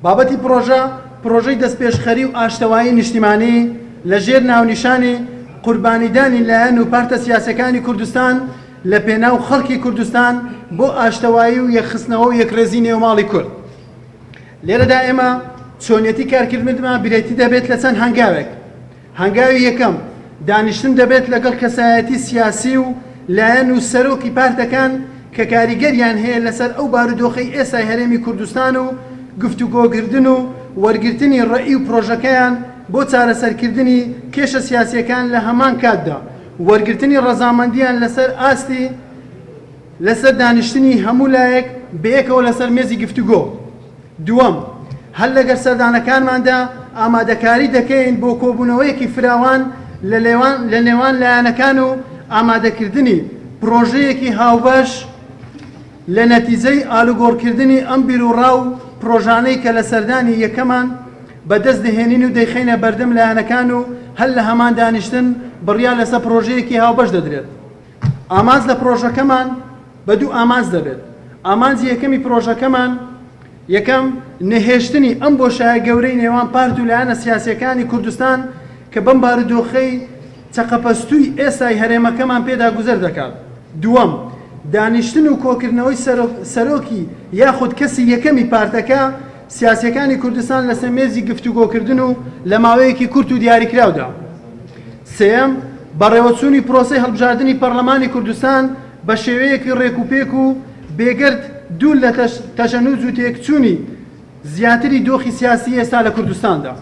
بابەتی پرۆژەی دەستپێشخەری و ئاشتەوایی نیشتیمانی لەژێر ناونیشانی قوربانیدانی لایەن و پارتە سیاسەکانی کوردستان لە پێناو خەڵکی کوردستان بۆ ئاشتەوایی و یەکخستنەوە و یەکرێزی نێوماڵی کورد. لێرەدا ئێمە چۆنیەتی کارکردنمان برێتی دەبێت لە چەند هەنگاوێک. هەنگاوی یەکەم دانیشتن دەبێت لەگەڵ کەسایەتی سیاسی و لایەن و سەرۆکی پارتەکان کە کاریگەریان هەیە لەسەر ئەو بارودۆخەی ئێستای هەرێمی کوردستان و گفتوگۆکردن و وەرگرتنی ڕێئی و پرۆژەکەیان بۆ چارەسەرکردنی کێشە سیاسیەکان لە هەمان کاتدا وەرگرتنی ڕەزامەندیان لەسەر ئاستی لەسەر دانیشتنی هەموو لایەک بەیەکەوە لەسەر مێزی گفتوگۆ. دووەم، هەر لەگەر سەردانەکانماندا ئامادەکاری دەکەین بۆ کۆبوونەوەیەکی فراوان لە نێوان لایەنەکان و ئامادەکردنی پرۆژەیەکی هاوبەش لە نەتیجەی ئالوگۆڕکردنی ئەم بیرروڕاو پرۆژانەی کە لە سەردانی یەکەمان بەدەست دەهێنین و دەیخینە بەردەم لایەنەکان و هەر لە هەمان دانیشتن بڕیار لەسەر پرۆژەیەکی هاوبەش دەدرێت. ئامانج لە پرۆژەکەمان بە دوو ئامانج دەبێت. ئامانجی یەکەمی پرۆژەکەمان یەکەم نەهێشتنی ئەم بۆشایە گەورەی نێوان پارت و لایەنە سیاسیەکانی کوردستان کە بەم بارودۆخەی چەقەپەستووی ئێستای هەرێمەکەمان پێدا گوزەر دەکات. دووەم، دانیشتن و کۆکردنەوەی سەرۆکی یاخود کەسی یەکەمی پارتەکە سیاسیەکانی کوردستان لەسەر مێزی گفتوگۆکردن و لە ماوەیەکی کورت و دیاریکراودا. سێەم، بەڕێوەچوونی پرۆسەی هەڵبژاردننی پەرلەمانی کوردستان بە شێوەیەکی ڕێکوپێک و بێگرد دوور لە تەشەنووج و تێکچوونی زیاتری دۆخی سیاسی ئێستا لە کوردستاندا.